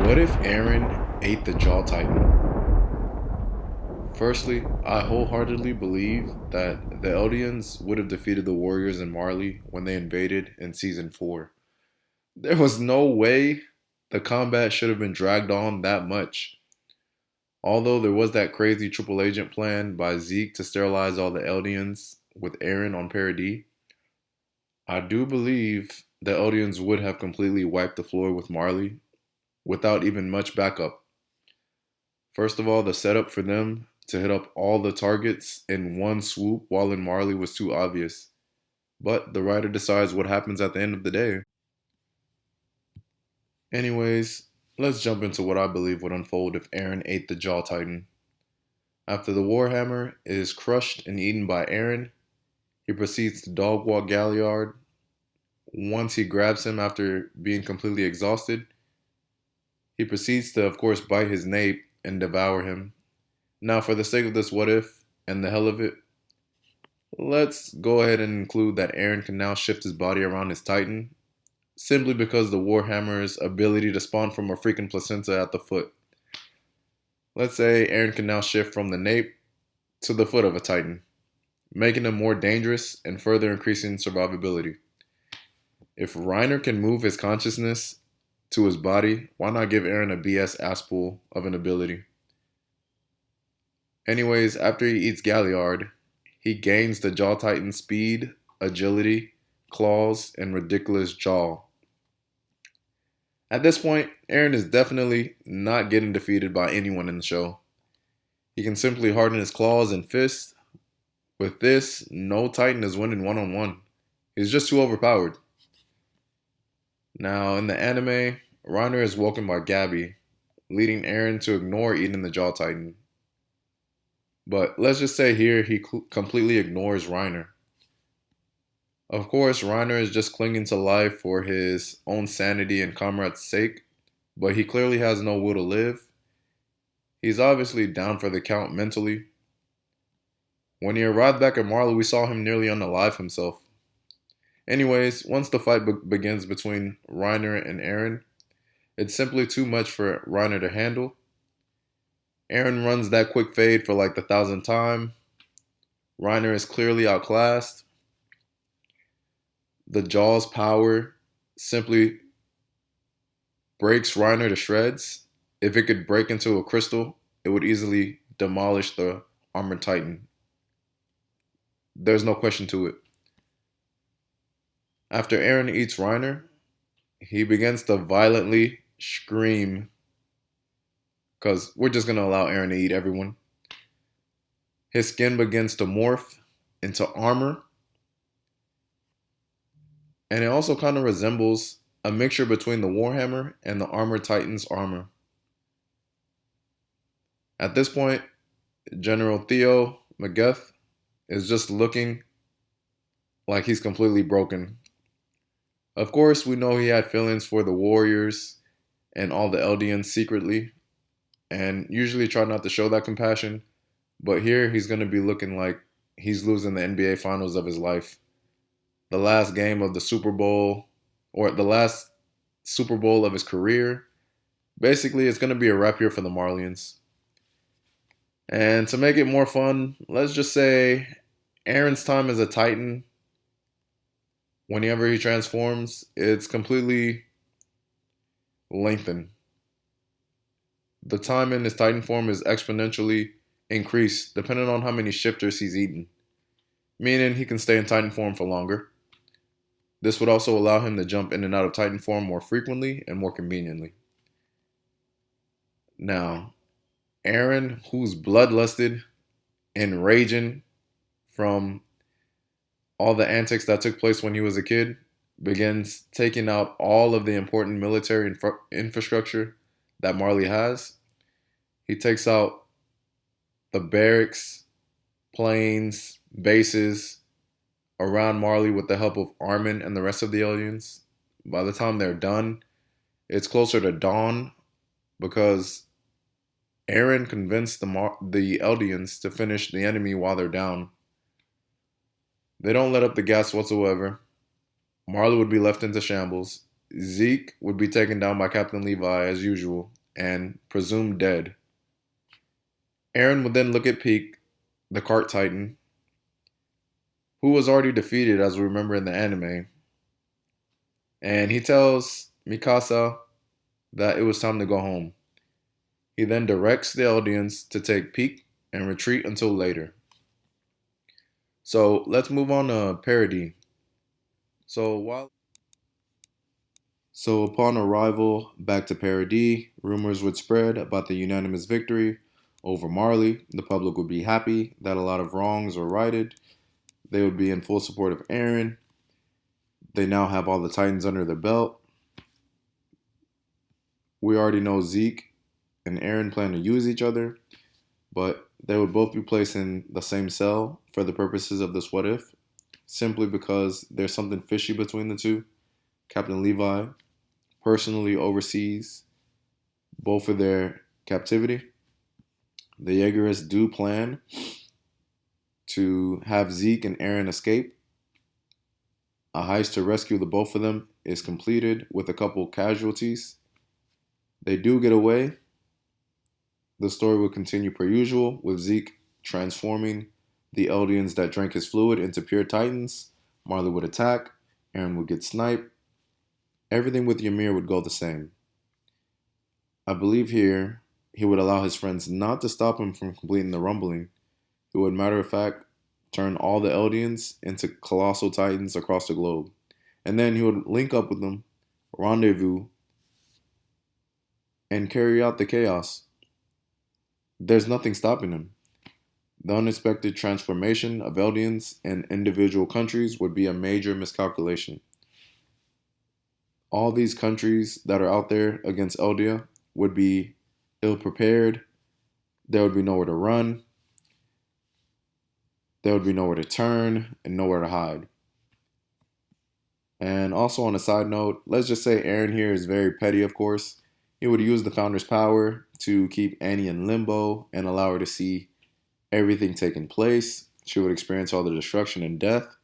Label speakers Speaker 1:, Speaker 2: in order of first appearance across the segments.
Speaker 1: What if Eren ate the Jaw Titan? Firstly, I wholeheartedly believe that the Eldians would have defeated the warriors in Marley when they invaded in Season 4. There was no way the combat should have been dragged on that much. Although there was that crazy triple agent plan by Zeke to sterilize all the Eldians with Eren on Paradis, I do believe the Eldians would have completely wiped the floor with Marley without even much backup. First of all, the setup for them to hit up all the targets in one swoop while in Marley was too obvious. But the writer decides what happens at the end of the day. Anyways, let's jump into what I believe would unfold if Eren ate the Jaw Titan. After the Warhammer is crushed and eaten by Eren, he proceeds to dog walk Galliard. Once he grabs him after being completely exhausted, he proceeds to, of course, bite his nape and devour him. Now, for the sake of this what if and the hell of it, let's go ahead and include that Eren can now shift his body around his Titan, simply because the Warhammer's ability to spawn from a freaking placenta at the foot. Let's say Eren can now shift from the nape to the foot of a Titan, making him more dangerous and further increasing survivability. If Reiner can move his consciousness to his body, why not give Eren a BS ass pool of an ability? Anyways, after he eats Galliard, he gains the Jaw Titan speed, agility, claws, and ridiculous jaw. At this point, Eren is definitely not getting defeated by anyone in the show. He can simply harden his claws and fists. With this, no Titan is winning one on one. He's just too overpowered. Now, in the anime, Reiner is woken by Gabby, leading Eren to ignore eating the Jaw Titan. But let's just say here he completely ignores Reiner. Of course, Reiner is just clinging to life for his own sanity and comrade's sake, but he clearly has no will to live. He's obviously down for the count mentally. When he arrived back at Marley, we saw him nearly unalive himself. Anyways, once the fight begins between Reiner and Eren, it's simply too much for Reiner to handle. Eren runs that quick fade for like the thousandth time. Reiner is clearly outclassed. The Jaw's power simply breaks Reiner to shreds. If it could break into a crystal, it would easily demolish the Armored Titan. There's no question to it. After Eren eats Reiner, he begins to violently scream because we're just going to allow Eren to eat everyone. His skin begins to morph into armor, and it also kind of resembles a mixture between the Warhammer and the Armored Titan's armor. At this point, General Theo Mageth is just looking like he's completely broken. Of course, we know he had feelings for the warriors and all the Eldians secretly, and usually try not to show that compassion, but here he's going to be looking like he's losing the NBA Finals of his life. The last game of the Super Bowl, or the last Super Bowl of his career. Basically, it's going to be a wrap here for the Marlians. And to make it more fun, let's just say Eren's time as a Titan, whenever he transforms, it's completely lengthened. The time in his Titan form is exponentially increased depending on how many shifters he's eaten, meaning he can stay in Titan form for longer. This would also allow him to jump in and out of Titan form more frequently and more conveniently. Now, Eren, who's bloodlusted and raging from all the antics that took place when he was a kid, begins taking out all of the important military infrastructure that Marley has. He takes out the barracks, planes, bases around Marley with the help of Armin and the rest of the aliens. By the time they're done, it's closer to dawn because Eren convinced the Eldians to finish the enemy while they're down. They don't let up the gas whatsoever. Marley would be left into shambles. Zeke would be taken down by Captain Levi as usual, and presumed dead. Eren would then look at Peak, the cart titan, who was already defeated as we remember in the anime, and he tells Mikasa that it was time to go home. He then directs the Eldians to take Peak and retreat until later. So let's move on to Parody. So while So upon arrival back to Paradis, rumors would spread about the unanimous victory over Marley. The public would be happy that a lot of wrongs were righted. They would be in full support of Eren. They now have all the Titans under their belt. We already know Zeke and Eren plan to use each other, but they would both be placed in the same cell for the purposes of this what if, simply because there's something fishy between the two. Captain Levi personally oversees both of their captivity. The Jaegerists do plan to have Zeke and Eren escape. A heist to rescue the both of them is completed with a couple casualties. They do get away. The story will continue per usual, with Zeke transforming the Eldians that drank his fluid into pure Titans. Marley would attack. Eren would get sniped. Everything with Ymir would go the same. I believe here he would allow his friends not to stop him from completing the rumbling. He would, matter of fact, turn all the Eldians into colossal titans across the globe. And then he would link up with them, rendezvous, and carry out the chaos. There's nothing stopping him. The unexpected transformation of Eldians in individual countries would be a major miscalculation. All these countries that are out there against Eldia would be ill prepared. There would be nowhere to run. There would be nowhere to turn and nowhere to hide. And also on a side note, let's just say Eren here is very petty, of course. He would use the Founder's power to keep Annie in limbo and allow her to see everything taking place. She would experience all the destruction and death.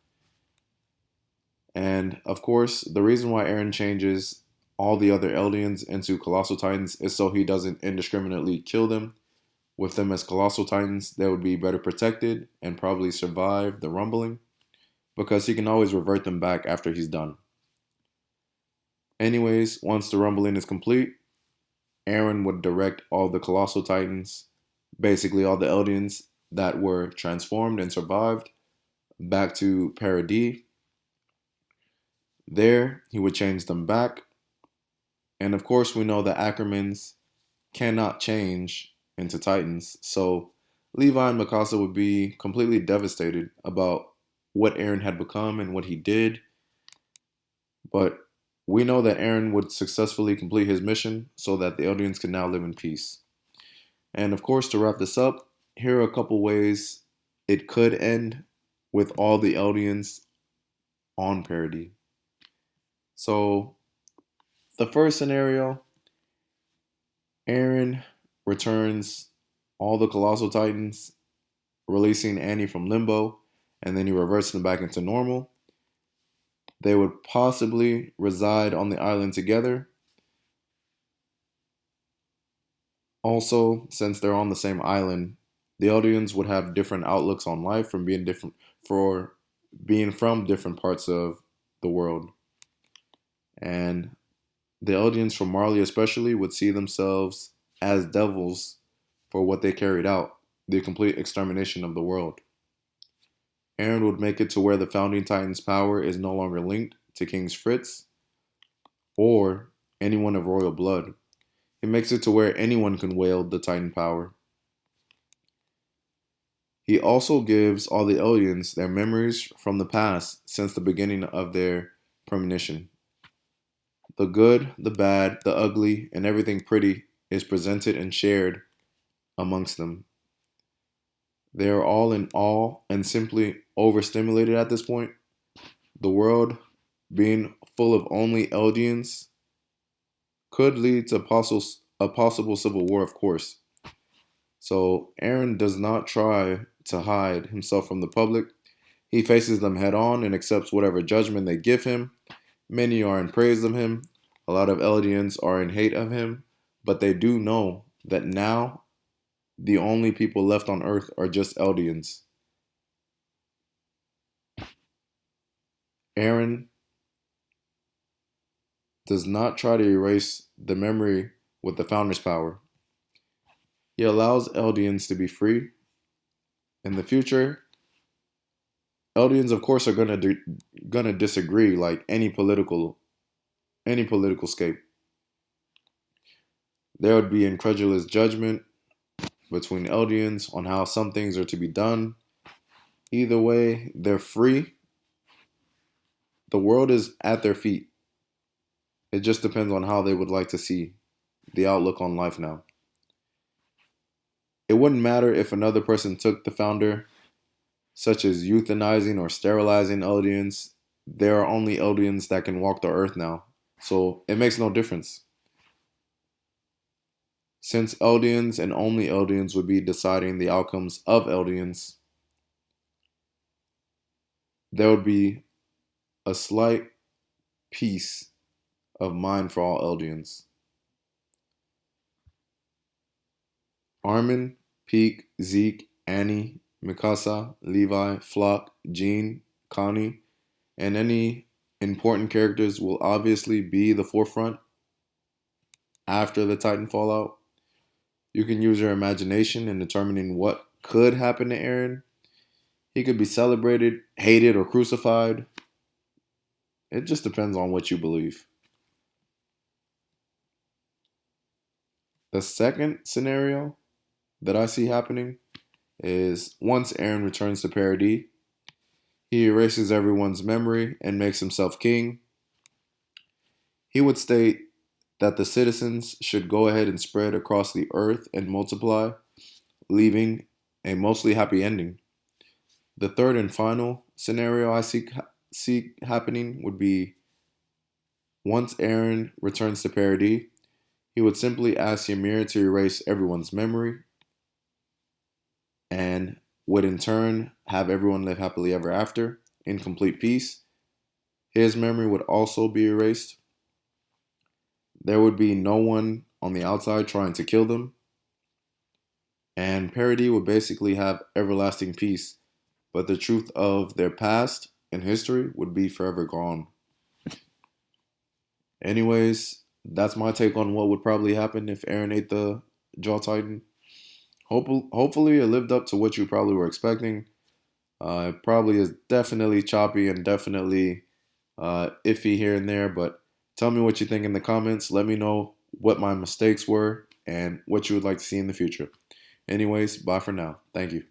Speaker 1: And of course, the reason why Eren changes all the other Eldians into Colossal Titans is so he doesn't indiscriminately kill them. With them as Colossal Titans, they would be better protected and probably survive the rumbling, because he can always revert them back after he's done. Anyways, once the rumbling is complete, Eren would direct all the Colossal Titans, basically all the Eldians that were transformed and survived, back to Paradis. There, he would change them back. And of course, we know that Ackermans cannot change into Titans. So Levi and Mikasa would be completely devastated about what Eren had become and what he did. But we know that Eren would successfully complete his mission so that the Eldians can now live in peace. And of course, to wrap this up, here are a couple ways it could end with all the Eldians on parity. So, the first scenario, Eren returns all the Colossal Titans, releasing Annie from limbo, and then he reverts them back into normal. They would possibly reside on the island together. Also, since they're on the same island, the Eldians would have different outlooks on life from being from different parts of the world. And the Eldians from Marley especially would see themselves as devils for what they carried out, the complete extermination of the world. Eren would make it to where the Founding Titan's power is no longer linked to King Fritz or anyone of royal blood. He makes it to where anyone can wield the Titan power. He also gives all the Eldians their memories from the past since the beginning of their premonition. The good, the bad, the ugly, and everything pretty is presented and shared amongst them. They are all in awe and simply overstimulated at this point. The world being full of only Eldians could lead to a possible civil war, of course. So Eren does not try to hide himself from the public. He faces them head on and accepts whatever judgment they give him. Many are in praise of him. A lot of Eldians are in hate of him. But they do know that now the only people left on Earth are just Eldians. Eren does not try to erase the memory with the Founder's power. He allows Eldians to be free. In the future, Eldians, of course, are gonna disagree, like any political scape. There would be incredulous judgment between Eldians on how some things are to be done. Either way, they're free. The world is at their feet. It just depends on how they would like to see the outlook on life now. It wouldn't matter if another person took the founder, such as euthanizing or sterilizing Eldians. There are only Eldians that can walk the earth now, so it makes no difference. Since Eldians and only Eldians would be deciding the outcomes of Eldians, there would be a slight peace of mind for all Eldians. Armin, Peak, Zeke, Annie, Mikasa, Levi, Flock, Jean, Connie, and any important characters will obviously be the forefront after the Titan fallout. You can use your imagination in determining what could happen to Eren. He could be celebrated, hated, or crucified. It just depends on what you believe. The second scenario that I see happening is once Eren returns to Paradis, he erases everyone's memory and makes himself king. He would state that the citizens should go ahead and spread across the earth and multiply, leaving a mostly happy ending. The third and final scenario I see happening would be once Eren returns to Paradis, he would simply ask Ymir to erase everyone's memory and would in turn have everyone live happily ever after in complete peace. His memory would also be erased. There would be no one on the outside trying to kill them, and Paradis would basically have everlasting peace, but the truth of their past and history would be forever gone. Anyways, that's my take on what would probably happen if Eren ate the Jaw Titan. Hopefully, it lived up to what you probably were expecting. It probably is definitely choppy and definitely iffy here and there, but tell me what you think in the comments. Let me know what my mistakes were and what you would like to see in the future. Anyways, bye for now. Thank you.